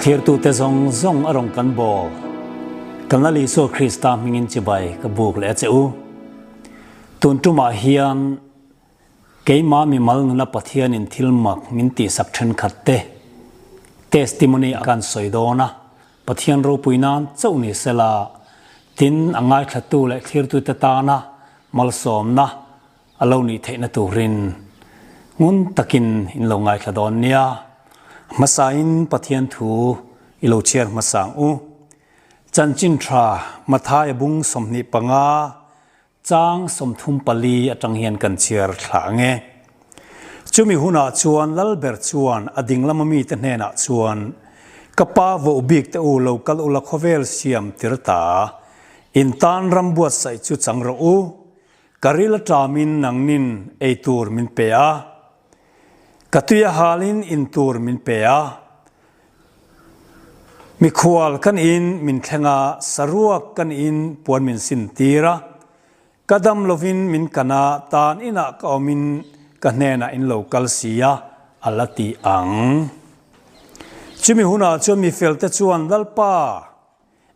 thir tu te zong arong kan bol kan ali so Krista mingin chibai ka buk le cheu tun tuma hian keima mi mal nuna Pathian in thil mak min ti sak then khatte testimony akan soidona Pathian ropui nan chau ni sela tin angai thatu le thir tu te ta na mal som na alo ni theina turin ngun takin in lo ngai thadon nia masain Pathian thu ilo chiar masang u chanchin thra mathai bung somni panga chang somthum pali atang hian kan chiar thlange chumi huna chuan lalber chuan ading lamami te hnena chuan kapa vo bik te u local ula khovel siam tirta in tan rambuat sai chu changro u karila tramin nangnin eitur min pea katuya halin in tur min pea mikhwal kan in min thlenga saruak kan in puan min sin tira kadam lovin min kana tan ina kaumin kanena in local sia alati ang chumi huna chumi felte chuan dalpa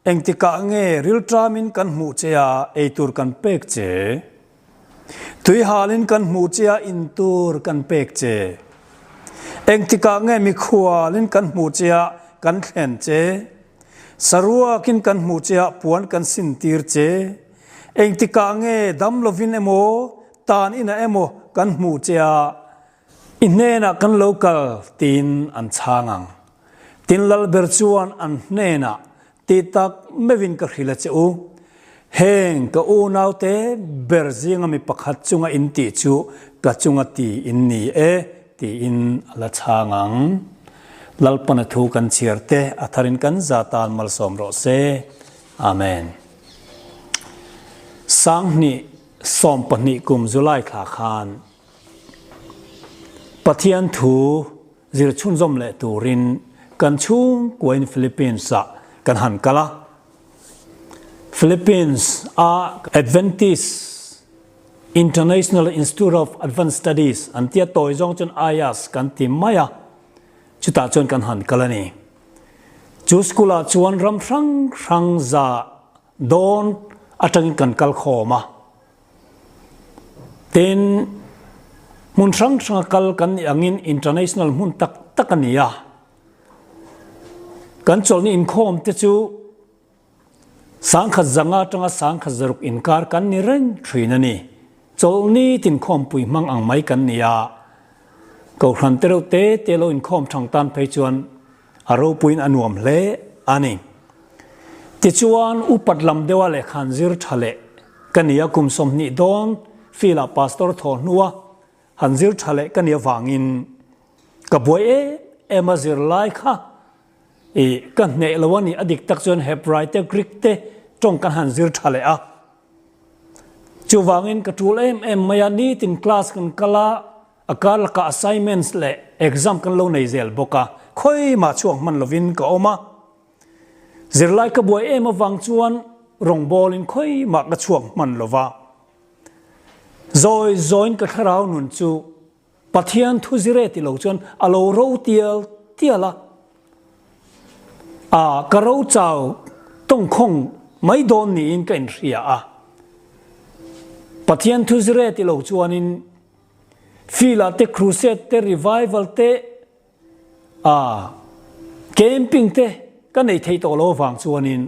engtika nge riltra min kan mu chea eitur kan pek che tui halin kan mu chea in tur kan pek che engtika nge mikhwalin kan mu chea kan thlen che saruakin kan mu chea puan kan sin tir che engtika nge dam lovin emo tan ina emo kan mu chea inena kan local tin an changang tin lalber chuan an hnena ti tak mevin ka khila cheu heng ka u naute berzinga mi pakhat chunga in ti chu ka chunga ti in ni e ti in ala changang lalpana thu kan chiarte atharin kan zatan mal som ro se amen sangni som pani kum July kha khan Pathian thu zir chun zom le turin kan chung koin Philippines sa kan han kala Philippines a Adventist International Institute of Advanced Studies antia toy jong chun ayas kan ti maya chuta chon kan han kala ni chu skula chuan ram rang za don atang kan kal khoma ten mun rang kal kan angin international mun tak takania kan cholni in khom te chu sang kha zanga tanga sang kha zaruk inkar kan ni ren thina ni cholni tin khom pui mang ang mai kan nia ko khan tero te telo in khom thang tan phei chuan aro puin anuam hle ani ti chuan upat lam dewa le khan zir thale kania kum somni don fila pastor tho nuwa hanzir thale kania wangin ka boe emazir lai kha e kan ne lawani adik tak chuan hebrai te greek te tong kan hanzir thale a chu wangin ka tul em maya ni tin class kan kala akal ka assignments le exam kan lo nei zel boka khoi ma chuang man lovin ka oma zirlai ka boy em awang chuan rong bol in khoi ma ka chuang man lova zoi zoin ka thlarau nun chu Pathian thu zire ti lo chuan alo ro tiala a ka ro chau tong khong mai don ni in kan ria a Pathian thu zire ti lo chuan in fila te crusade te revival te camping te ka nei thei to lo wang chuan in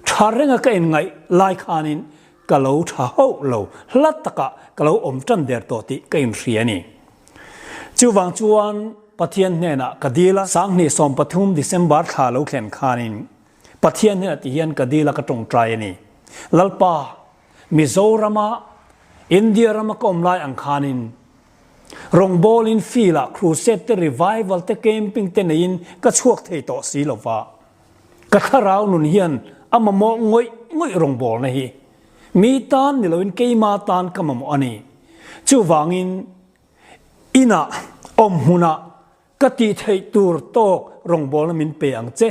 tharenga ka en ngai lai khanin ka lo tha ho lo hlat taka ka lo om tan der to ti ka in riani chu wang chuan Pathian hena kadila sang ni som pathum December tha lo thlen khanin Pathian hena ti hian kadila ka tong trai ani lalpa Mizorama India rama kom lai ang khanin rong bolin fila crusade te revival te camping te nein ka chuak thei to si lova ka tharau nun hian amamo ngoi rong bol na hi mi tan ni loin keima tan kamamo ani chu wangin ina huna kati thei tur tok rong bol na min pe ang che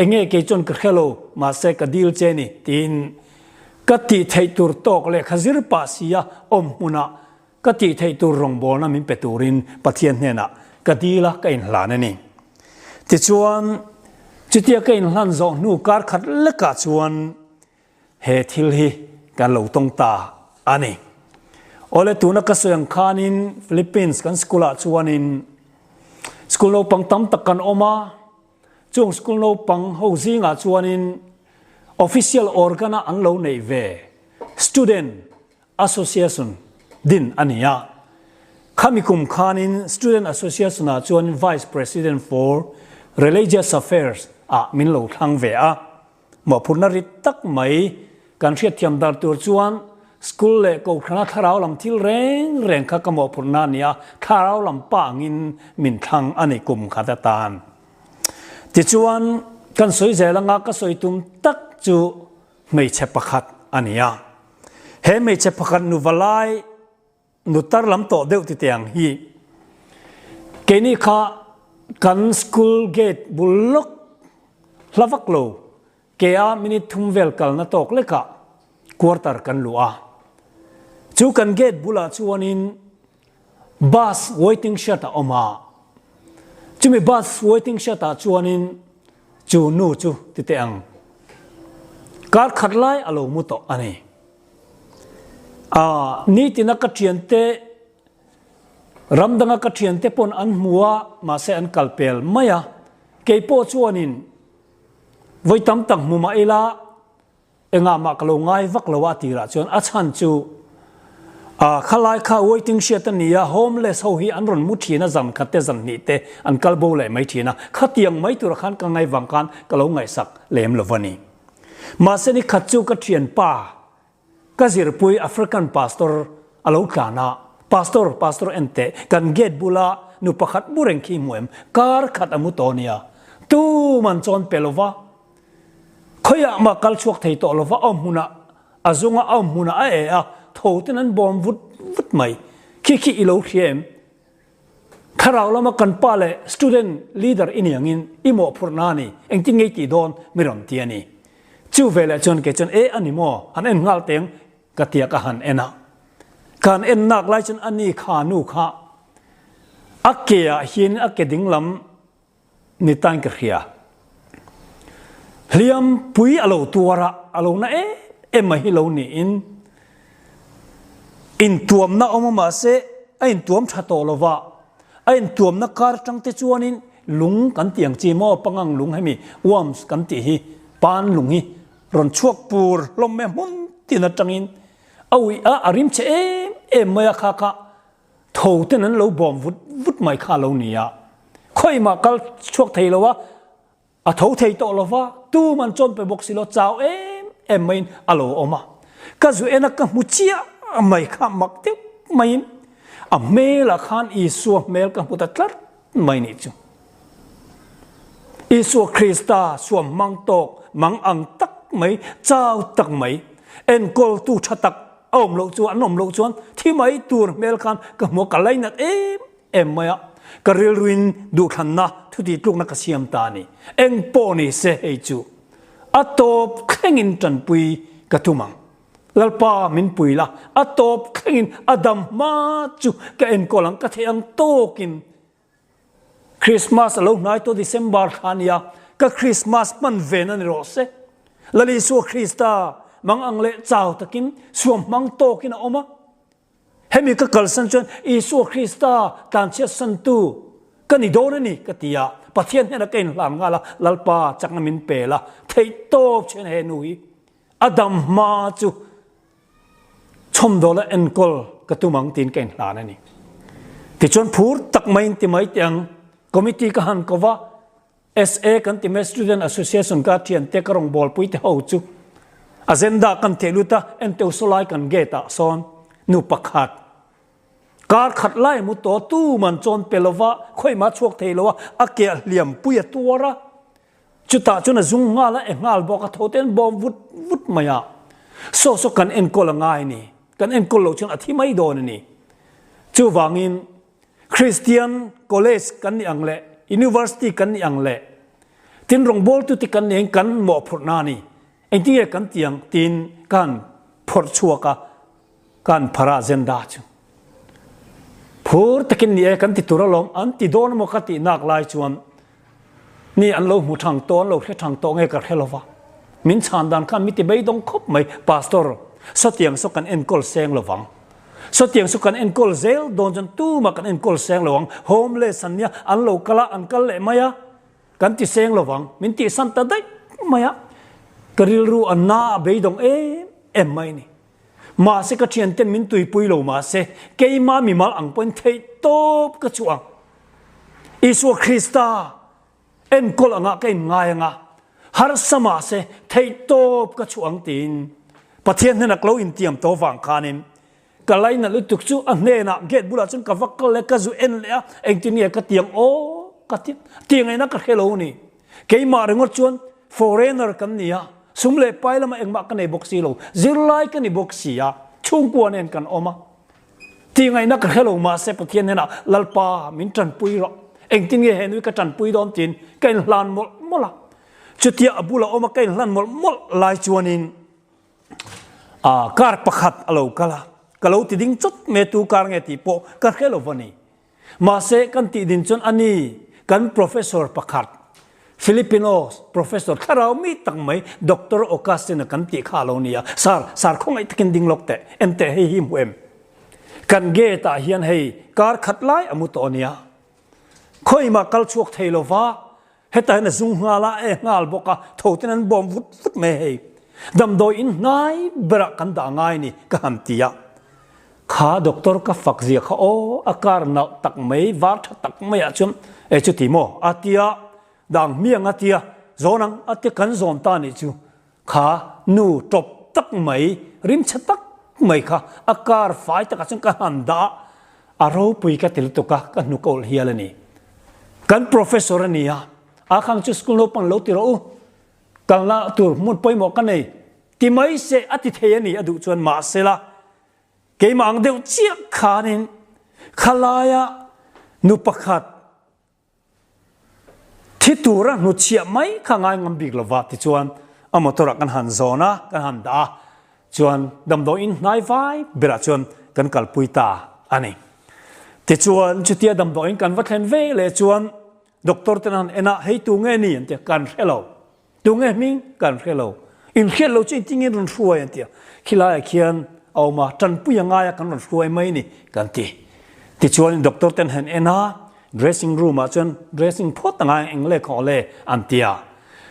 enge ke chon ka khelo ma se ka dil che ni tin kati thei tur tok le khazir pa sia huna kati thei tur rong bol na min peturin Pathian hena kadila ka in hlan ani ti chuan จุดเดียกันหลันโจนูการขัดเล็กชวนเฮทิลฮีการเหลาตรงตาอันนี้โอเลตุนักสยังคานินฟิลิปปินส์กันสกุลชวนินสกุลโลปังตั้มตะกันออกมาจงสกุลโลปังหูซิงาชวนิน official organ อันเหลาในเว student association ดินอันนี้ข้ามีคุมคานิน student association ชวนิน vice president for religious affairs มินเหลาทางเวหมอพูนริตตักไหมการเชียดเทียมดาร์ตัวชวนสกุลเล็กกูขณะทาราวลำทิลแรงข้ากำมอพูนนี่ทาราวลำป่างินมินทางอันนี้กุมขัดตานติจวนกันสวยใจละงักก็สวยตุมตักจูไม่เชปขัดอันนี้เฮไม่เชปขัดนูวลายนูตารลำโตเดียวติเตียงฮีเกนี่ข้ากันสกุลเกตบุลล็อกลาวักโลเกียมินิทุ่มเวลกัลนาตอกเล็กควอเตอร์กันลัวจูกันเกตบุลาชวนินบัส waiting shed ออกมาจูมีบัส waiting shed ชวนินจูนูจูติเตียงการขัดไล่อารมณ์มุตอันนี้นี่ที่นักเรียนเตรำดังนักเรียนเตปนอันมัวมาเสอันกัลเปลไม่อะเกี่ยโปชวนินไว้ตั้มตั้งมุมาเอลาเองามากลงง่ายวักลวาตีระจนอาชันจูขลายข้าไว้ถึงเชียตันนี้โฮมเลสเฮาฮีอันรอนมุทีนะจำขัดเตจันนี่เตอันกัลโบเลยไม่ทีนะขัดยังไม่ตัวขันกังไงวังกันกลงไงสักเลมลวันนี้มาเสนี่ขัดจูกัดเทียนป่าก็จะรปุยแอฟริกันพาสตอร์อโลกานะพาสตอร์เอ็นเตกันเกตบุลานุปขัดบุเรงขี้มวยมการขัดอมุตโตเนียตู้มันจนเปลวะเขาอยากมากัลชวกไทยต่อแล้วว่าอ้อมหุนะอาจงอ้อมหุนะthotenนั้นบอมวุฒไม่ขี้อิโลเทียมถ้าเราละมากันป้าเลย student leader อินอย่างนี้อิโมพูนานี่เองที่ไงตีโดนไม่รำเทียนี่จู่เวลาจนเกจนอันนี้โมอันเอ็นงาลเตียงกะเตียกะหันเอ็นะการเอ็นนักไล่จนอันนี้ขานูขาอักเกียหินอักเกดิ่งลำนิตันกระเฮียเลี้ยมปุยอโลตัวระอโลนะไม่ฮิโลนี่อินตัวมนักอมมาเสอินตัวมชะโตลวะอินตัวมนักการจังเตจวนินลุงกันเตียงจีโมปังงังลุงให้มีวอมส์กันตีฮีปานลุงฮีรอนชวกปูรลมแม่มุนตีนัดจังอินเอาอีอาริมเชไม่อาคาโถเท่นั้นเราบอมวุดไม่ข้าเราเนี่ยค่อยมากัลชวกไทยแล้ววะโถไทยโตแล้ววะตู้มันจนไปบอกสิเราเจ้าไม่อโลออกมาก็จะนักมุชียไม่ข้ามักเดียวไม่เมล่ะขันอิสุเมลกับพุทธลัดไม่นิจูอิสุคริสต์สวมมังตกมังอังตักไม่เจ้าตักไม่เอ็นกอลตูชัตักอมโลกจวนอมโลกจวนที่ไม่ตัวเมลขันกับหมวกอะไรนั่นไม่กระเรินดูขันนะทุกที่ลูกนักเสียมตานี่เอ็งปอนี่เสยจูอัตบเข่งอินจันปุยกระตุมังลลปามินปุยละอัตบเข่งอินอดัมมาจูกเอ็นกอลังกะเทียงโตกินคริสต์มาสแล้วนายตัวดิเซมบาร์ขันยาก็คริสต์มาสมันเวนันโรเซละลิสัวคริสต์มังอังเลเจ้าตะกินสวมมังโตกินออกมาเฮมิก็กลสันจนอิสุคริสต์การเชื่อสันตุกันนี่โดนนี่กติยาปัทยันเนี่ยนักเอ็นหลังงาละลลปาจักนมินเปล่าเทโตเชนเฮนุยอดัมมาจูชมโดละเอ็นกอลกตุมังตีนเก่งหลานนี่ที่จนพูดตักไม่ติไม่เตียงคอมมิตี้กันก็ว่า SA กันติเมสตูเดนแอสโซเชชันกันที่อันเตกรงบอลปุยเทเอาจูอาเจนดากันเทลุตาเอ็นเตอุสไลกันเกตาซอนนูปักขัดการขัดไล่มุตโตตู้มันจนเปลวะค่อยมาชวกเทลวะอาเกียเหลี่ยมปุยตัวระจุดตาจุนจุงงาละงาลบอกโทเทนบอมวุดมายาโซกันเอ็นโกลง่ายนี่กันเอ็นโกลจุนอธิไม่โดนนี่จูวางินคริสเตียนคอลเลจกันอย่างเละยูนิเวอร์ซิตี้กันอย่างเละทินรงบอลตุติกันเองกันหมอพนานี่เอ็นที่กันเตียงทินกันพอชัวกันพาราเซนดาจูพูดตะกินเนี่ยกันติดตัวลมอันติโดนมกตินักลายชวน นี่อันเราหูทางโตเราแค่ทางโตไงกับแค่เราวะมินชานดันขันมิติใบดงคบไหมพาสตอร์สตียงสุกันเอ็นกอลเซงระวังสตียงสุกันเอ็นกอลเซลโดนจนตู้มากันเอ็นกอลเซงระวังโฮมเลสันเนี่ยอันเรากละอันกัลเล่มายะกันติเซงระวังมินติสันตัดได้มายะกริลรูอันน่าใบดงเอ็มไม่นี่มาเสกเทียนเต็มมินตุยปุยโลมาเสเกยมามีมาอังเป็นเทโตบกระชวงอิสุคริสตาเอ็นกอลงะเกยง่ายงะฮาร์สมาเสเทโตบกระชวงตีนปะเทียนนักเล่าอินเตียมโตฟังคานิมกะไลนัลุตุกจูอันเนนะเกตบุลาจนกะฟักกะเลกะจูเอ็นเลยเอ็งที่นี่กะเตียงโอกะเตียงไงนักเฮโลนี่เกยมาเรื่องชวนforeigner กันเนี่ยสมเลไปแล้วมาเอ็งมากันในบ็อกซี่โลจิรไลกันในบ็อกซี่อะช่วงกวนเอ็นกันออกมาที่ไงนักเฮโลมาเสพเทียนเนี่ยนะลัลปามินจันปุยรอเอ็งที่นี่เห็นวิกจันปุยดอมจินกันลานหมดละจุดที่อบุลาออกมากันลานหมดลายชวนินการประคัดอโลกะละกะโลติดิ้งจุดเมตูการเงติโปการเฮโลวันนี้มาเสกันติดินจนอันนี้กัน professor ประคัดFilipino professor ข้าเรามีตั้งไหมด็อกเตอร์โอกาสเนี่ยกันตีข้าเราเนี่ยสารคงไอ้ตะกินดิ่งล็อกแต่เอ็มแต่ให้หิมเอ็มกันเกตาhianให้การขัดไล่อมุตอเนี่ยค่อยมากัลชวกเทโลฟ้าให้แต่ในซุงงาละงาลบอกว่าโถที่นั้นบอมวุดไม่ให้ดำโดยอินง่ายเบรักกันด่าง่ายนี่ก็หันตีอะข้าด็อกเตอร์ก็ฝักเสียข้าอาการหนักตักไม่วาดตักไม่อาจจุดที่โมอาทิยาดังเมียงอาทิยาโจนังอาทิกันโจนตานี่จูข้านูจบตักไม่ริมชตักไม่ข้าอาการฝ่ายตะกัดจนกันหันด่าอารมณ์ปุยกันติลตุกะกันนุกอลเฮียเลยนี่กัน professor นี่อะอาคังจุสกุลโนปังโลติโรกันละตัวมุนไปหมอกกันเลยที่ไม่เสอติเทียนี่อดุจวนมาเสละเกมังเดียวเจียขานินขลายะนุปขัดที่ตัวรันุเชียไม่ข้างงบิกลวัดที่จวนอมตระกันหันโซนะกันหันดาจวนดำโดอินนายไฟเบรจวนกันกัลปุยตาอันนี้ที่จวนจุดที่ดำโดอินกันวัดเห็นเวเลยจวนด็อกเตอร์ที่นั่นเอ็นะให้ตัวเงี้ยนี่อันเดียกันเฮลโลตัวเงี้ยมิงกันเฮลโลอินเฮลโลจริงๆรันช่วยอันเดียขี้ลายเขียนเอามาจันปุยง่ายกันรันช่วยไหมนี่กันที่จวนด็อกเตอร์ที่นั่นเอ็นะ dressing room จน dressing พอตั้งไงเองเลยขอเลยอันเดีย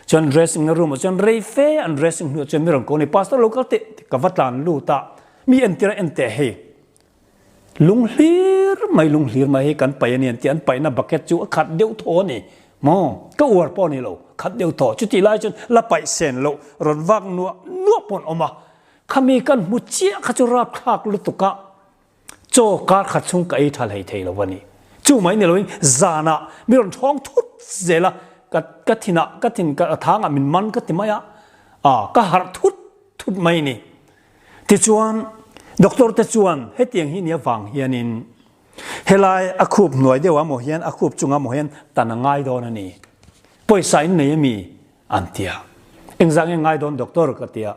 จน dressing room จนเรย์เฟ่อัน dressing หัวจนมีรองคนใน pastor ลูกก็ติดกับวัดลานลูตามีอันเดียอันเตะให้ลุงเลียร์ไม่ลุงเลียร์มาให้กันไปเนี่ยที่อันไปน่ะบักเก็ตจูขัดเดียวโถนี่มองก็อวดป้อนี่เราขัดเดียวโถจุดที่ไล่จนละไปเส้นเรารถวักนัวปนออกมาขมีกันมุดเชี่ยขจุราบขากลุตุกะโจการขัดซุงกับไอ้ทะเลเทเราวันนี้จู่ไหมเนี่ยเราเองจานะมีรถท้องทุดเจละกัทินะกัทินกัทางอ่ะมินมันกัติมายะก็หาทุดไม่นี่ที่ชวนด็อกเตอร์ที่ชวนให้เตียงหินเนี่ยฟังเฮียนินเฮลัยอาคูบหน่วยเดียวว่าโมเฮียนอาคูบจุงอ่ะโมเฮียนแต่นง่ายโดนนี่ป่วยสายนี่มีอันเดียเอ็งจังง่ายโดนด็อกเตอร์ก็เดีย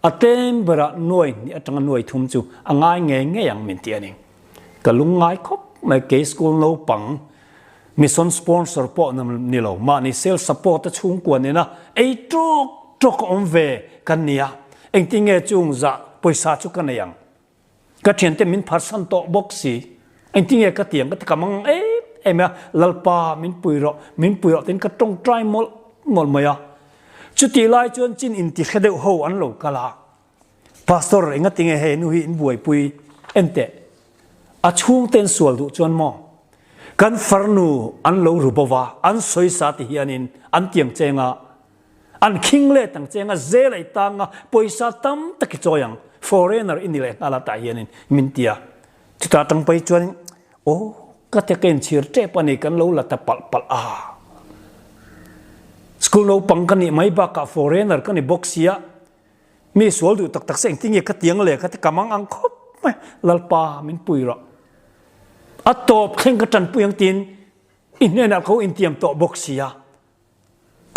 อาเต็มเบระหน่วยนี่จังหน่วยทุ่มจู่ง่ายอย่างมินเตียนี่ก็ลุงง่ายครบไม่เกสกูโลปังมีส่วนสปอนเซอร์พอนี่เรามาในเซลล์สปอร์ตชุ่งกวนนี่นะไอ้ตรกอมเวกันเนี่ยเอ็งติงเงจุงจะป่วยสาจุกันยังก็เทียนเต็มมินพัดสันโตบ็อกซี่เอ็งติงเงก็เตียงก็ตะกำมังเอ็มลลปามินปุยรอตินก็ต้องใจหมดไหมอ่ะจุดที่ไล่จนจินอินติเขเดวหัวอันโลกละพาสตอร์เอ็งก็ติงเงเฮนุฮินบวยปุยเอ็นเตอาช่วงเต้นสวดดูจวนมอกันฟาร์นูอันโลรูบวาอันสวยสาธิยานินอันเตียงเจงะอันคิงเล่ตั้งเจงะเจเลยตังะปอยสาตั้มตะกิจยัง foreigner อินนี่เลยนาลาตายานินมินเตียจุดตั้งไปจวนโอ้ก็จะเกินเชื่อเจ็บปนิกันโลละตะปัลสกุลโลปังกันนี่ไม่บักกับ foreigner กันนี่บ็อกซี่อะมีสวดดูตักเสียงที่เงี้ยก็เตียงเลยก็จะกำมังอังคบไม่ลลปามินปุยรออัตโตเข่งกระจันปุยังตีนอินเนี่ยนักเขาอินเตียมโตบ็อกซี่อะ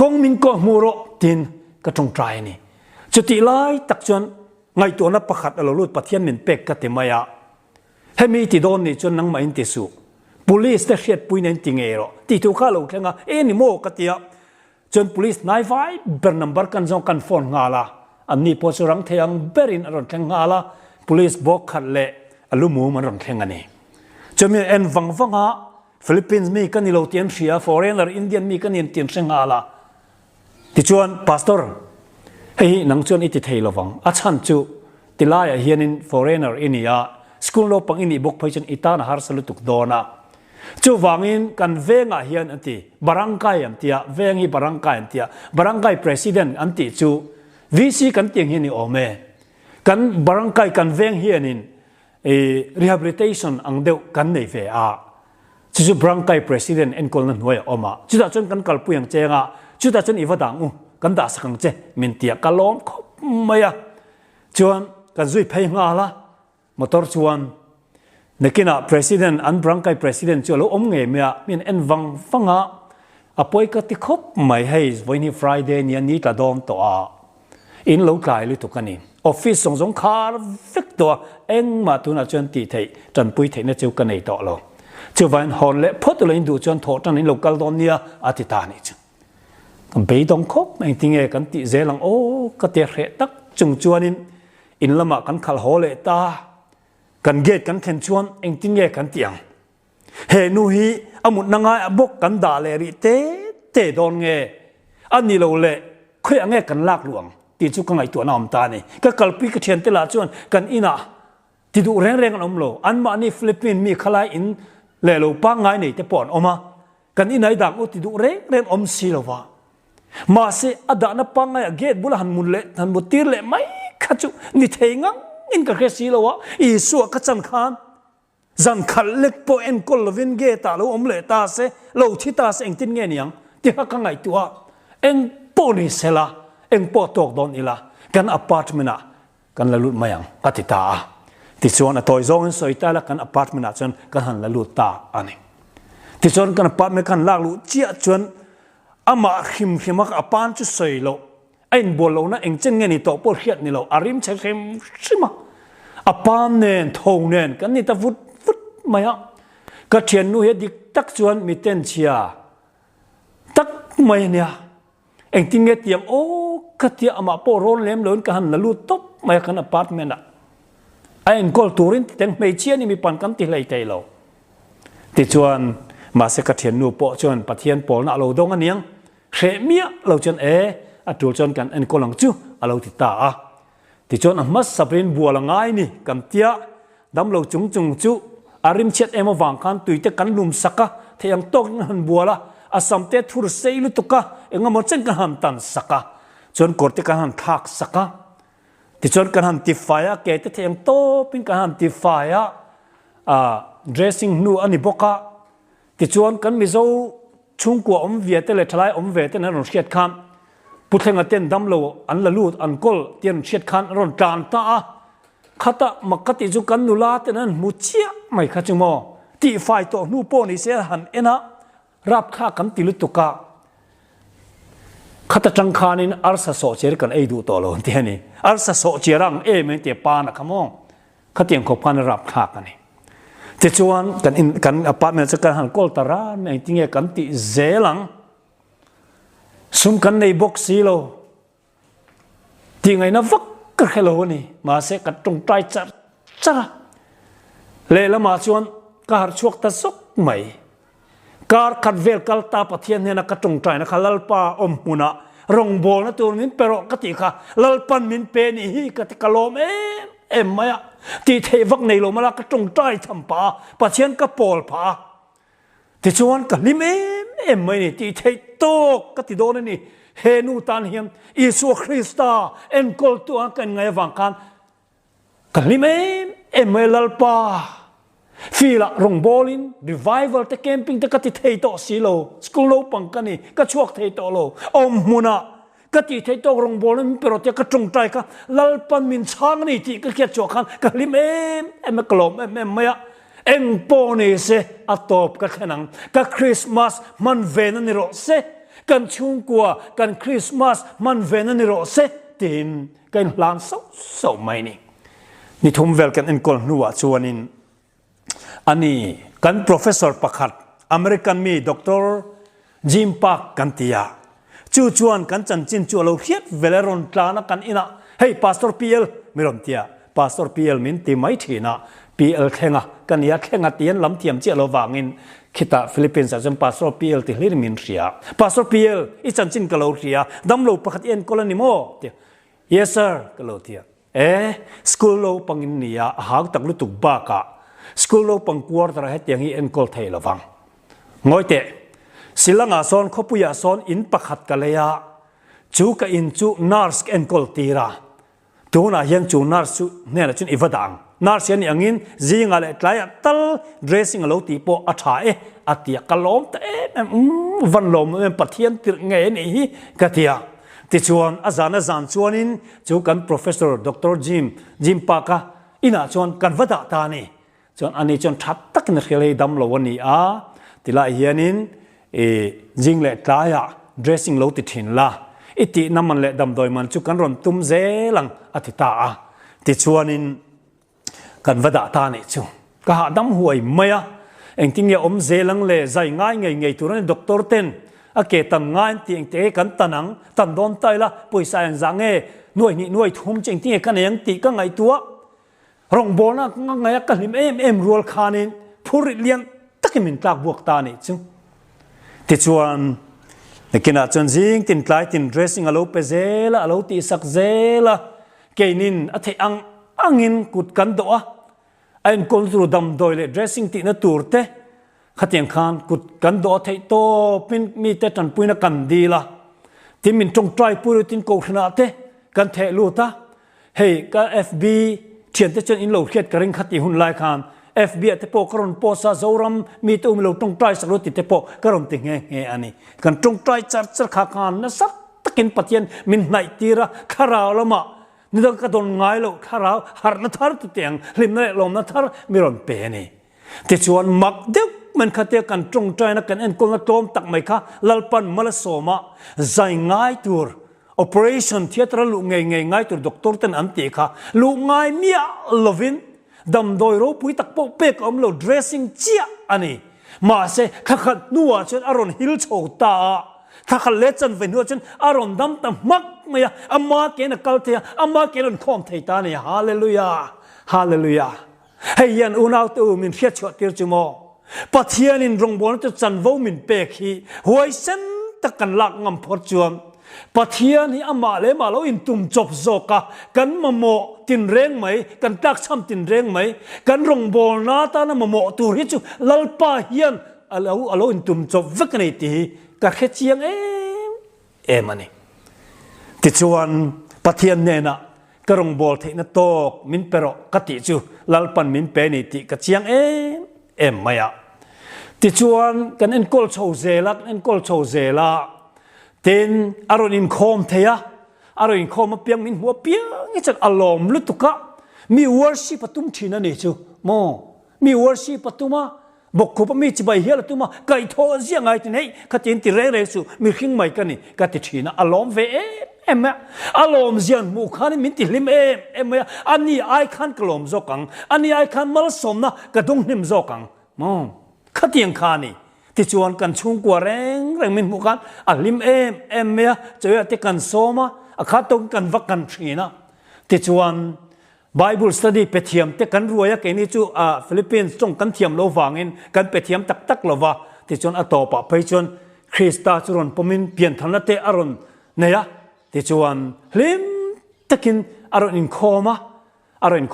กงมินก็มูโรตีนกระจงใจนี่จุดที่ไล่ตักจนไงตัวนับประคัดเราลุดปัทยันมินเป็กกติมายะให้มีที่โดนนี่จนนังมาอินติสุ police แต่เสียดปุยนั่นติงเอโรที่ถูกข้าเราแค่งะนี่โมกติยะ chun police nai vai ber number kan jong kan phone ngala ani po surang theyang berin aron theng ngala police bok khat le alumu man ron theng ani chumi en wangwanga Philippines mi kan ilo tian thia foreigner Indian mi kan in tian ngala ti chuan pastor hei nang chuan iti thei lowang a chan chu ti laia hian in foreigner inia school lo pang ini bok phai chen itana har salutuk dona chu wangin kan venga hian anti barangkai am tia vengi barangkai am tia barangkai president anti chu VC kan tiang hian ni ome kan barangkai kan veng hian in rehabilitation ang deu kan nei ve a chu barangkai president en kol na noi oma chu da chon kan kalpuyang chenga chu da chon iwadang u kan da sakang che min tia kalom maya chuan kan zui phei nga la motor chuan nekina president an barangkai president chu lo om nge mea min en wang fanga apoi ka ti khop mai hei voini Friday ni ani ta dom to a in lo kai lu to kani office song song khar vek to eng ma tu na chuan ti thei tran pui thei na chu kan nei to lo chu van hon le phot lo in du chuan thoten in local don nia atita ni chu kan be dong khop mai tinge kan ti zelang o ka te re tak chung chuanin in lama kan khal hole ta kan get kan khen chuan eng tinge kan tiang he nu hi amut nangai abok kan da le ri te don nge ani lo le khoi ange kan lak luang ti chu ka ngai tu na om ta ni ka kalpi ka thian te la chuan kan ina ti du reng reng an om lo an ma ni Philippines mi khalai in le lo pa ngai nei te pon oma kan inai dang u ti du reng reng om si lo wa ma se ada na pa ngai get bula han mun le han mutir le mai khachu ni theinga in ka khesi lo wa I su ka chan khan zan khal lek po en kol lovin ge ta lo om le ta se lo thi ta se eng tin nge niang ti ha ka ngai tu a eng po ni sela eng po tok don ila kan apartment a kan la lut mayang ka ti ta ti chuan a toy zong soi ta la kan apartment a chuan kan han la lut ta ani ti chuan kan apartment kan lak lu chia chuan ama khim khima ka apan chu soi lo ein bol lo na eng chen nge ni to por khiat ni lo arim che khem shima apam nen thong nen kan ni ta vut maya ka thian nu he dik tak chuan mi ten chia tak mai nia eng ting nge tiang o ka tia ama po ron lem lon ka han la lu top mai kan apartment a ein kol turin teng mei chia ni mi pan kan ti lei tai lo ti chuan ma se ka thian nu po chuan Pathian pol na lo dong aniang khe mia lo chuan atul chuan kan en kolang chu alo ti ta a ti chuan a mas sabrin buala ngai ni kan tia dam lo chung chu arim chet ema wang kan tuite kan lum saka theyang tok han buala asam te thur sei lu tuka engamo chen kan han tan saka chon korte kan han thak saka ti chon kan han ti fire ke te theyang to pin kan han ti fire dressing nu ani boka ti chuan kan mi zo chung ko om vie te le thlai om ve te na ron khiat kham puthenga ten dam lo an la lut an kol tian khiat khan ron tan ta a khata makati ju kan nula te nan mu chia mai kha chumo ti fai to nu po ni se han ena rap kha kan ti lu tuka khata chang khanin arsa so cher kan ei du to lo ti ani arsa so cherang e me te pa na khamong khatiang khop kan rap kha kan ni te chuan kan apartment se kan han kol tara me tinge kan ti zelang sum kan nei box silo ti ngai na vak ka khelo ni ma se ka tung tai cha le la ma chuan ka har chuak ta sok mai kar khat vel kal ta Pathian ne na ka tung tai na khalal pa om huna rong bol na tur min pero ka ti kha lal pan min pe ni hi ka ti kalom em maya ti thei vak nei lo mala ka tung tai tham pa Pathian ka pol pa ti chuan ka lim em mai ni ti thei tok ka ti don ni he nu tan hiam Isu Krista en kol tu kan ngai wang kan kalim em mai lalpa fila rong bolin revival te camping te ka ti thei to silo school lo pang kani ka chuak thei to lo om muna ka ti thei to rong bolin pero te ka tung tai ka lalpan min chang ni ti ka khet chuak kan kalim em klom em maya eng po ni se atop ka khanang ka Christmas man ven ni ro se kan chung kwa kan Christmas man ven ni ro se tin kan lan so mai ni thum vel kan en kol nuwa chuanin ani kan professor pakhat American mi Dr. Jim Park kan tia chu chuan kan chan chin chu lo hiat veleron tlana kan ina hey pastor PL mirom tia pastor PL min ti mai thina PL Thlenga kan ya Thlenga tian lam thiam che lo wangin kita Philippines ajam pastor PL ti hlir min ria pastor PL I chan chin ka lo ria dam lo pakhat en kolani mo tia yes sir ka lo tia school lo pangin nia hang tak lu tuk ba ka school lo pang quarter he tiang hi en kol thei lawang ngoi te silanga son khopuya son in pakhat ka leya chu ka in chu nurse en kol tira tuna hian chu nurse chu ne la chun ivadang nurse ni angin zinga le tlaya tal dressing lo ti po atha atia kalom te van lom pathian tir nge ni hi ka tia ti chuan azana zan chuanin chu kan professor dr jim paka ina chuan kan vada ta ni chuan ani chuan that tak na khele dam lo ani a tila hianin jing le tlaya dressing lo ti thin la iti naman le dam doi man chu kan ron tum zelang atita a ti chuanin kan vada ta ni chu ka ha dam huai maya engting ya zelang le zai ngai ngei turan doctor ten a ke tam ngai tiang te kan tanang tan don tai la poisa ang zange nuai thum cheng ti kan yang ti ka ngai tua rong bona ngai ka lim em rual khanin phuri lian takimin tlak buak ta ni chu ti chuan nekina chon jing tin tlai tin dressing alo pe zela alo ti sak zela keinin athei angin kut kan do a ein kol tru dam doile dressing ti na turte khatiang khan kut kan do thei to pin mi te tan puina kan dila timin tong try puru tin ko khna te kan the lu ta hey ka FB thian te chen in lo khet ka ring khati hun lai khan FB te po karon po sa zoram mi to mi lo tong try sa ti te po karon ti nge ani kan tong try char kha khan na sak takin pathian min nai tira kharao lama ni dang ka don ngai lo kharao har na thar tu tiang lim na lom na thar mi ron pe ni te chuan mak de man khate kan tong try na kan en ko na tom tak mai kha lalpan malasoma zai ngai tur operation theater lu ngai tur doctor ten am ti kha lu ngai mia lovin dam doi ropui tak po pek om lo dressing chia ani ma se khakhat nuwa chen aron hil chota khakhat lechan ve nu chen aron dam tam mak maya amma ke na kalte amma ke ron khom thei ta ni hallelujah hey yan unau tu min khiat chot tir chumo Pathian in rong bon to chan vo min pe khi huai sen takan lak ngam phot chuam Pathian hi ama le ma lo in tum chop zoka kan mamo tin reng mai kan tak cham tin reng mai kan rong bol na ta na mamo tur hi chu lalpa hian alo in tum chop vek nei ti ka khe chiang em ani ti chuan Pathian ne na ka rong bol the na tok min pero ka ti chu lalpan min pe ni ti ka chiang em maya ti chuan kan en kol chho zela ten aron in khom theya aron in khom piang min huwa piang i chan alom lutuka mi worship patum thina ne chu mo mi worship patuma bokku pa mi chibai hial tuma kai tho zia ngai tin hei khatin ti re su mi khing mai kani ka ti thina alom ve em alom zian mu khan min ti lim em ani ai khan klom zokang ani ai khan mal somna ka dong nim zokang mo khatiang khani ti chuan kan chung kwa reng min mu khan alim em mea choya te kan soma akha tong kan vak kan thina ti chuan Bible study Pathian te kan ruaya ke ni chu Philippines tong kan thiam lo wangin kan Pathian tak lova ti chuan atopa pai chuan Krista churon pomin pian thana te aron neya ti chuan hlim takin aron in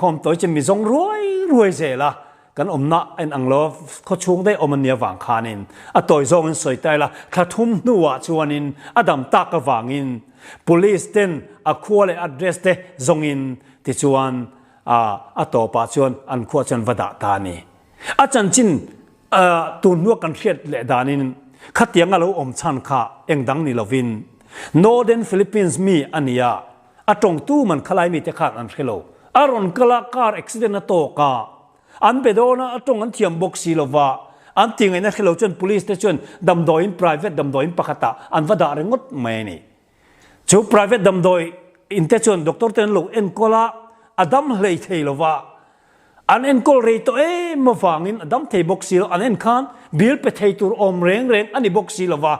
khom toy chen mi zong ruai zela kan omna en anglo kho chung dei omania wang khanin atoi zong in soitai la thathum nuwa chuanin adam tak ka wangin police ten akhwale address te zongin ti chuan atopa chuan an khwa chan wada ta ni achan chin tun nu kan hriat le danin khatiang alo om chan kha engdang ni lovin northern Philippines mi ania atong tu man khalai mi te khat an khelo aron kala car accident na to ka an bedona atong an thiam boxi lova an tingai na khelo chon police te chon damdoin private damdoin pakhata an wada rengot mai ni chu private damdoi inte chon doctor ten lo en kola adam hlei thei lova an en kol rei to ma wangin adam thei boxi lo an en khan bil pe thei tur om reng ani boxi lova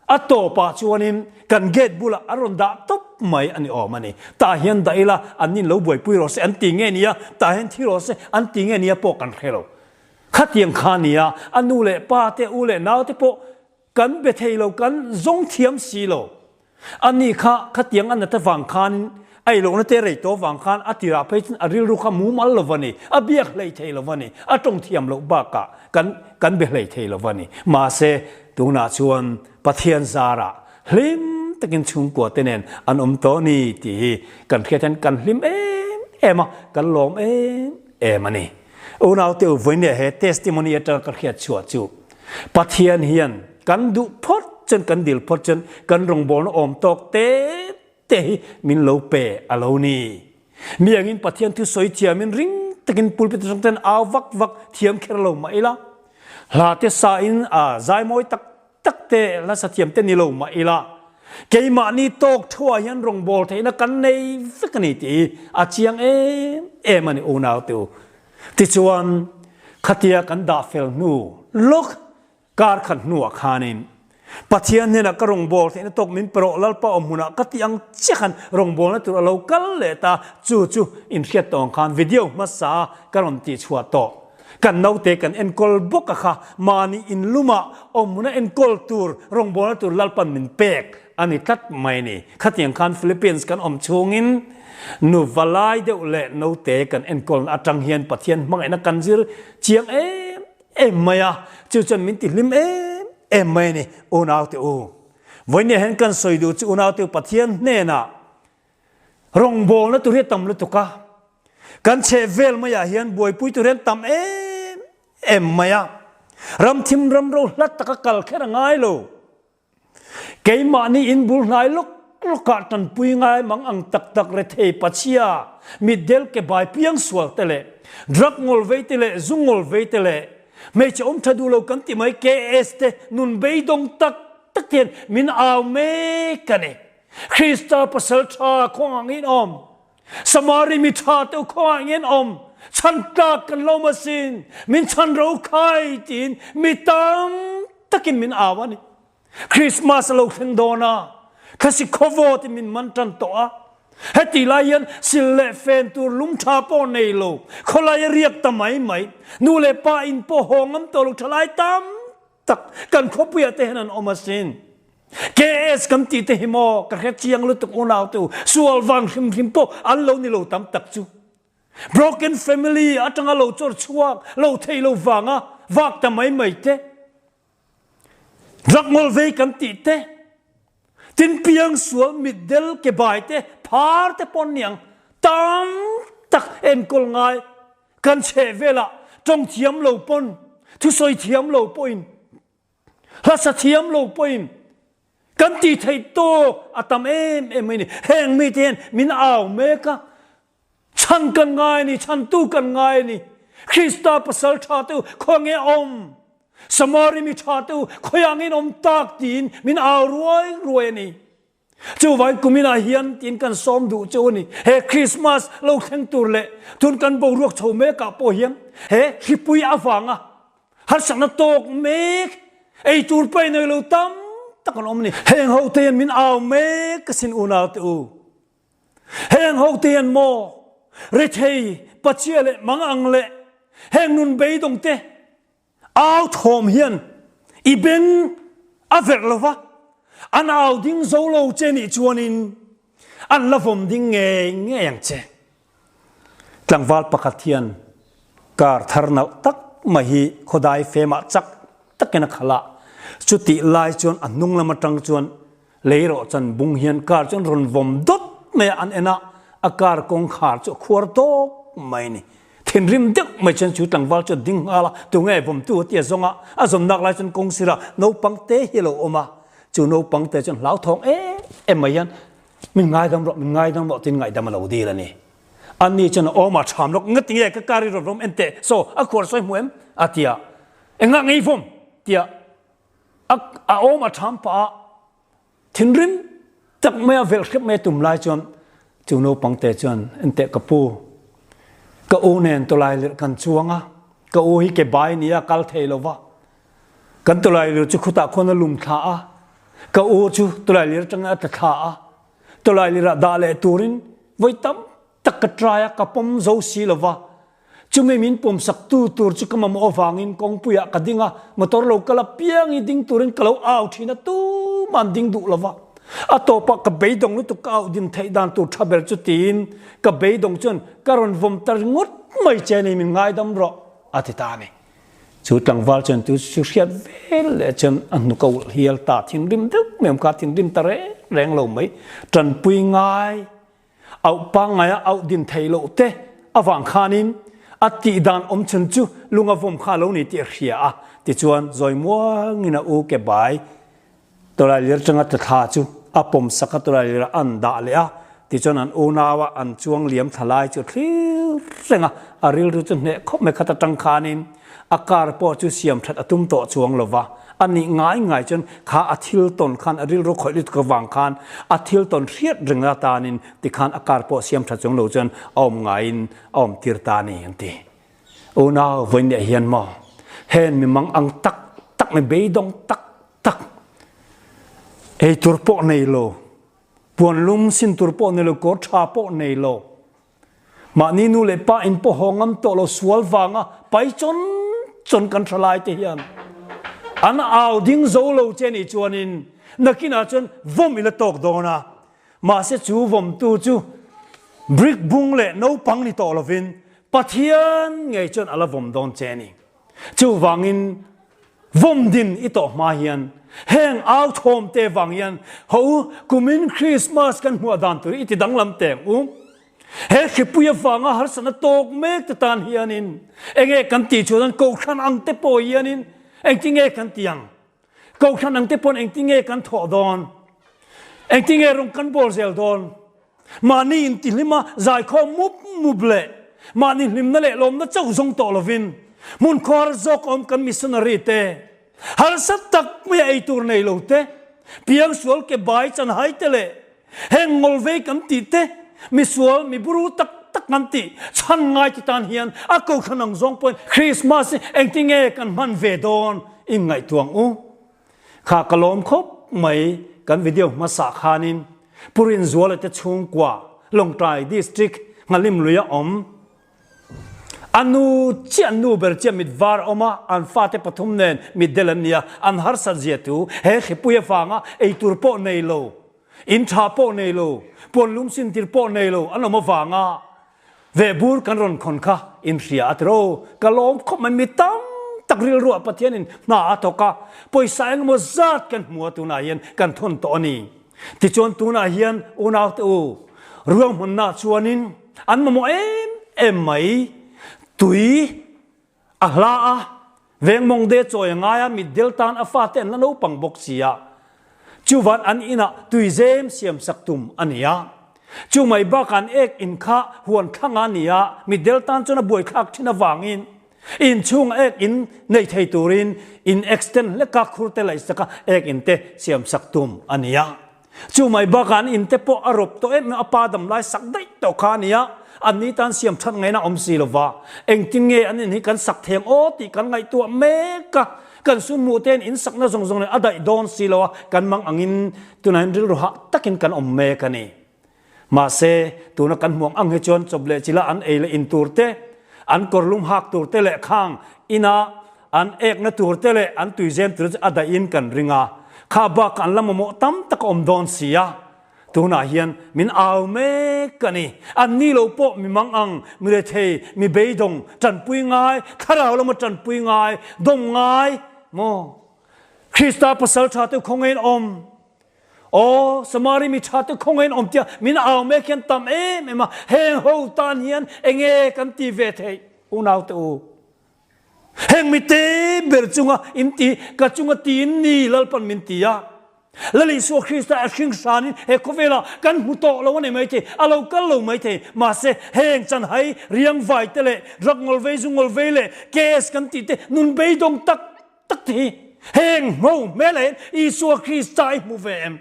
atopa chuanin kan get bula aronda top mai ani omani ta hian daila anin lo boi pui ro se an ti nge nia ta hian thi ro se an ti nge nia po kan khelo khatiang khania anu le pa te u le naw te po kan be thei lo kan zong thiam si lo ani kha khatiang an ta wang khan ai lo na te rei to wang khan atira pe aril ru kha mu mal lovani abiak lei thei lovani atong thiam lo ba ka kan be lei thei lovani ma se tuna chuan Pathian zara hlim takin chung ko tenen an to ni ti kan khetan kan hlim ema kan lom emani unaw te voine he testimony atar ka khet chua chu Pathian hian kan du phot chen kan dil phot chen kan rong bon om tok te min lo pe aloni miangin Pathian thu soi chia min ring takin pulpit ten aw vak thiam kherlo maila la te sa in a zai moi tak te la sa thiam te ni lo maila keima ni tok thua hian rong bol theina kan nei fikani ti a chiang mani unaw tu ti chuan khatia kan da fel nu lok kar khan nu khanin Pathian hena ka rong bol theina tok min pro lalpa omuna katiang chekhan rong bol na tu lo kal le ta chu in khiat tong khan video ma sa karon ti chua to kan nau te kan enkol boka kha mani in luma omuna enkol tur rong bol na tu lalpan min pek ani tat mai ni khatiang khan Philippines kan om chungin nu valai de le no te kan enkol atang hian Pathian mangai na kan zir chiang maya chu chan min ti lim mai ni unaw te u voine hen kan soidu chu unaw te Pathian ne na rong bol na tu re tam lu tuka kan chheh vel maya hian boi pui tu ren tam maya ram thim ram ro hlat taka kal khera ngai lo keima ni in bul ngai lok ka tan pui ngai mangang tak re thei pachia mitdel ke bai Piangsual tele ngawlveite le zungnawlvei le me chom thadu lo kan ti mai ke este nun beidong tak ten min aw me kane Krista pasal tha khongin om samari mi tha te khongin om chan ta kan lo masin min chan ro khai tin mi tam takin min awani Christmas lo theng dona kasi khovo ti min mantan to a heti lion sille fen tur lum tha po nei lo kholai riak tamai mai nu le pa in po hongam to lo thalai tam tak kan khopia te hanan omasin KS kam ti te himo ka khet chiang lu tuk unaw tu sual wang him po an lo ni lo tam tak chu broken family atanga lo chor chuak lo thei lo wanga wak tamai mai te ngawlveite kam ti te tin Piangsual mitdel ke bai te phar te pon niang tam tak en kol ngai kan chheh velah tong thiam lo pon thu soi thiam lo poin la sa thiam lo poin kan ti thei to atam mai ni heng mi ten min aw me ka chan kan ngai ni chan tu kan ngai ni Krista pasal tha tu khonge om samari mi tha tu khoyangin om tak tin min aw ruai ni chu vai kumina hian tin kan som du chu ni he Christmas lo theng tur le tun kan bo ruak chho me ka po hiam he hipui awanga har sang na tok me ei tur pai nei lo tam takan om ni heng ho ten min aw me ka sin unaw tu heng ho ten mo rethei pachia le mangang le heng nun beidong te aw thom hian iben aver lova an aw ding zo lo che ni chuanin an lavom ding nge yang che tlangwal pakathian kar tharna tak mahi khodai fema chak takena khala chuti lai chon anung lama tang chuan leiro chan bung hian kar chon ron vom dot me an ena akar kong khar chu khwar to mai ni thin rim dek mai chen chu tlangwal chu ding ala tu nge vom tu tia zonga azom nak lai chon kong sira no pangte hilo oma chu no pangte chon lau thong mai yan min ngai dam ro tin ngai dam lo di la ni an ni chon oma tham lok ngat nge ka kari ro rom ente so a khor soi muem atia enga ngai vom tia a oma tham pa thin rim tak me vel khep me tum lai chon chu no pangte chon ente kapu ka o nen to lai kan chuanga ka o hi ke bai nia kal thei lova kan to lai chu khuta khona lum tha a ka u chu tulai lir changa ta tha tulai lira da le turin voitam takatraya ka pom zo si lova chume min pom sak tu tur chu kamam ovangin kongpuya kadinga motor lo kala piang I ding turin kalo au thina tu man ding du lova atopa ka beidong lu tu ka din thei dan tu thabel chu tin ka beidong chun karon vom tar ngut mai cheni min ngai dam ro atitani chu tlangwal chun tu sriat vel le chun anu ko hial ta thin rim duk mem ka thin rim tare reng lo mai tran pui ngai au pa ngai au din thei lo te awang khanin ati dan om chun chu lunga vom kha lo ni ti ria a ti chuan zoi muang ina u ke bai tora lir changa ta tha chu apom sakatura lir an da le a ti chuan an unawa an chuang liam thalai chu thil senga aril ru chu ne khop me khata tang khanin akar po chu siam that atum to chuang lova ani ngai chun kha athil ton khan aril ro khoilit ka wang khan athil ton riat ringa tanin ti khan akar po siam that chung lo chun om ngain om tir ta ni anti ona voin hian mo hen mi mang ang tak me beidong tak ei turpo nei lo puan lum sin turpo nei lo ko tha po nei lo ma ni nu le pa in po hongam to lo sual wanga pai chon kan thalai te hian an au ding zo lo chen I chuanin nakina chon vom ila tok dona ma se chu vom tu chu brick bung le no pang ni to lovin Pathian ngei chon ala vom don cheni chu wangin vom din I to ma hian hang out home te wangyan ho kumin Christmas kan hua dan tu iti danglam teng he khipuya wanga har sana tok mek te tan hianin enge kan ti chuan ko khan ang te po hianin eng tinge kan tiang ko khan ang te pon eng tinge kan tho don eng tinge rong kan bol zel don mani in ti lima zai kho muble mani lim na le lom na chau zong to lovin mun khor zok om kan missionary te har sat tak me ai tur nei lo te Piangsual ke bai chanhaite le heng ngawlveite kan ti te misual mi buru tak kan ti chan ngai ti tan hian a ko khanang zong pon Christmas eng tinge kan man ve don in ngai tuang kha kalom khop mai kan video ma sa khanin purin zual te chung kwa longtrai district ngalim luya om anu ber che mit var oma an fate pathum nen mitdel ania an har sarjetu he khipuya fanga ei turpo nei lo in thapo nei lo pon lum sin tirpo nei lo anoma wanga ve bur kan ron khon kha in ria atro kalom khop man mitam takril ru Pathian in na atoka poisa eng mo zat kan muat tu na hian kan thon to ni ti chon tu na hian unaw tu ruang mun na chuanin an mo em mai tui ahla veng mong de choi ngaya mitdel tan afaten la no pang bok sia chuwan an ina tui zem siam saktum ania chu mai ba kan ek in kha huan thanga nia mitdel tan chona boi khak thina wangin in chung ek in nei thei turin in extend le ka khurte lai saka ek in te siam saktum ania chu mai ba kan in te po arop to em apadam lai sak dai to khaniaอันนี้ตอนเสียมชัดไงนะอมสีลว่าเองจึงเงอันนี้กันสักเทียงโอติกันไงตัวเมกะกันสุนมูเตนอินสักน่าส่งเลยอะไรโดนสีลว่ากันมังอังอินตัวนั้นริลหักตักินกันอมเมกันนี่มาเซตัวนั้นกันห่วงอังเฮจวนจบเลยจิละอันเอเลอินตูร์เตอันกอร์ลุมหักตูร์เตเลข้างอินาอันเอกนะตูร์เตเลอันตุยเจมตูร์อะไรอินกันริงาข้าบักอันละโมตั้มตะกอมโดนเสียตัวน่าเฮียนมินเอาเมกันนี่อันนี้เราพบมีมังอังมีเรเทมีเบยดงจันปุยง่ายถ้าเรามาจันปุยง่ายดงง่ายโมคริสต์ภาษาชาติคงเงินอมโอ้สมารีมีชาติคงเงินอมเจ้ามินเอาเมกันตามไม่มาเฮงโฮตานเฮียนเองกันตีเวทอุณาวตัวเฮงมิเตเบรจุงะอินตีกัจจุงะตีนนี่ลลปันมินตียาแล้วลิสุคริสต์อาชิงสานิเฮคุเวลากันมุตโตเราวันนี้ไม่ใช่อาเรากันเราไม่ใช่มาเสเฮงจันให้เรียงไฟเตเลรักงอลเวซุงอลเวเลเกสกันติเตนุนเบยดงตักทีเฮงโมเมเลนอิสุคริสต์ใจมูเวม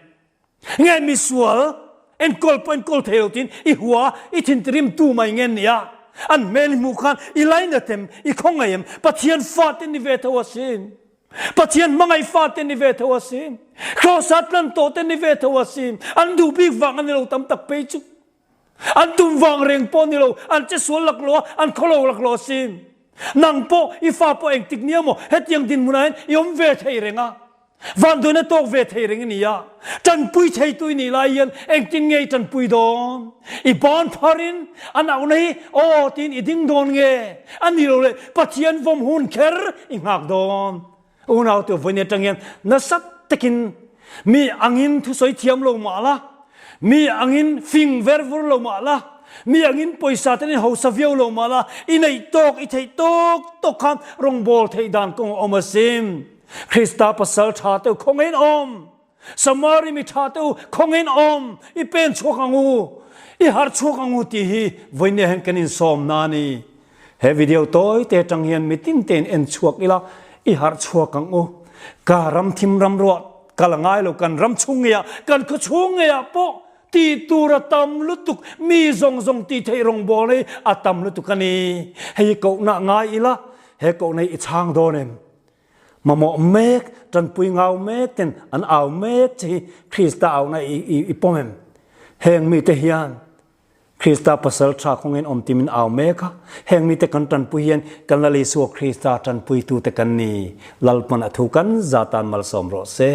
ไงมิสวลเอ็นกอลเป็นกอลเทลตินอีหัวอีทินตริมตูไม่เงินเนี่ยอันเมลิมุขันอีไลน์เต็มอีคงไงเอ็มปะเทียนฟาดในเวทวสิน Pathian mangai faten ni ve thawasim khosat lan thoten ni ve thawasim an du big wang an lo tam tak pe chu an tum wang reng po ni lo an che sual lak lo an kholo lak lo sim nang po ifa po eng tik niamo hetiang din munain yom ve thei renga van do na tok ve thei reng ni ya chan pui thei tu ni lai yan eng tin ngei chan pui don I bon pharin an au nei o tin I ding don nge an ni lo le Pathian vom hun kher I ngak don unau tu vone tangyan nasat takin mi angin thu soi thiam lo mala mi angin fing vervur lo mala mi angin poisa ten ho saviau lo mala inai tok I thei tok tok khan rong bol thei dan kong omasim Krista pasal tha tu khongen om samari mi tha tu khongen om I pen chokangu I har chokangu ti hi voine hen kanin som nani he video toy te tanghian meeting ten en chuak ila I har chuakang o ka ram thim ram ro kalangai lo kan ram chungya kan khu chungya po ti tura tam lutuk mi zong zong ti thei rong bole atam lutukani hei ko na ngai ila he ko nei I chang donem mamo mek tan pui ngau mek ten an au mek chi Krista au na I pomem heng mi te hian Krista pasal tra khongin om timin au meka heng mi te kan tan pui hian kan la le su Krista tan pui tu te kan ni lalpan athu kan zatan mal som ro se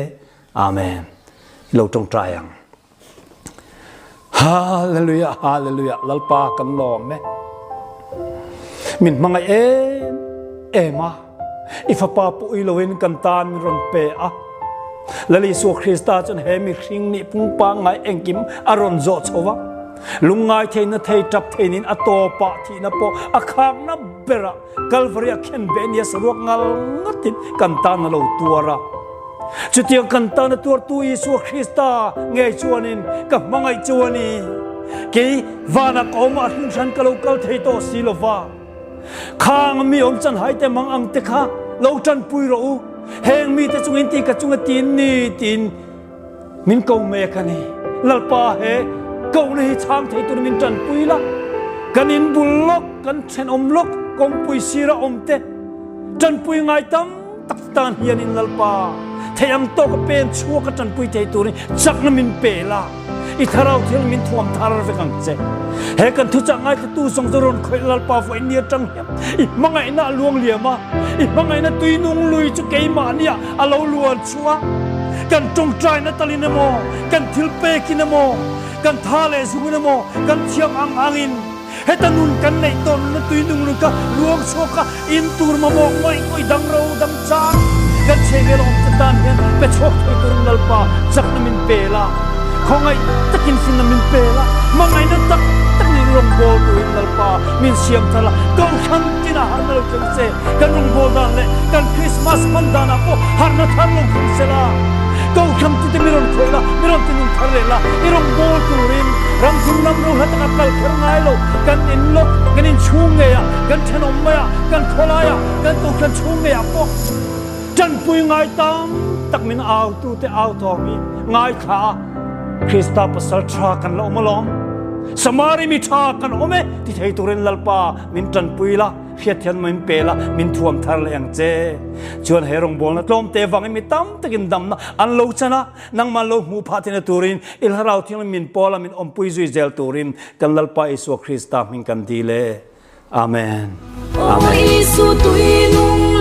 amen lo tong trayang hallelujah hallelujah lalpa kan lom me min mangai ema ifa pa pu iloin kan tan ron pe a lali su Krista chan he mi khring ni pung pa ngai engkim aron zo chowa lungai thei na thei tap theinin atopa thi na po akhak na bera Calvary khen benia saruak ngal ngatin kan tan lo tuara chutiang kan tan tuar tu Isu Krista nge chuanin ka mangai chuani ke wana koma hung san kalokal thei to silova khang mi om chanhaite mangang te kha lo chan pui ro heng mi te chungin ti ka chunga tin ni tin min ko me kani lalpa he ko nei chang thei tu min chan pui la kanin bulok kan chen om lok kom pui sira om te chan pui ngai tam tak tan hian in lalpa theyam to ka pen chua ka chan pui thei tu ni chak na min pe la I tharau thil min thuam thar ve kang che he kan thu changai tu song zoron khoi lalpa foi nia tang I mangai na luang liama I mangai na tui nung lui chu ke ma nia alo luan chua kan tong trai na talina mo kan thil pe kinamo kan thale suguna mo kan thiam ang angin hetanun kan nei ton na tuinung lu ka luang choka in tur ma mo ngoi ngoi dang ro dang cha kan chheh long tan hian pe chok thei tur nalpa chak na min pela khongai takin sin na min pela mangai na tak tak ni rong bol tu in nalpa min siam thala ko khan tina har na lo se kan rong bol dan le kan Christmas man dana po har na thar long se la kau kham ti miron khoila miron tinun tharela irong bol turin ram thum nam ro hat ka kal khar ngai lo kan in lok kan in chunge ya kan thenom ma ya kan khola ya kan to kan chunge ya po chan pui ngai tam tak min au tu te au thomi ngai kha Krista pasal tra kan lo malom samari mi tha kan ome ti thei turin lalpa min chan pui la hian min pela min thuam thar leng che chuan herong bol na tlom te wang mi tam takin damna an lo chana nang ma lo mu phatina turin ilharau thing min pola min ompui zui zel turin kan lalpa Isu Krista min kan dile amen amen Isu tuinung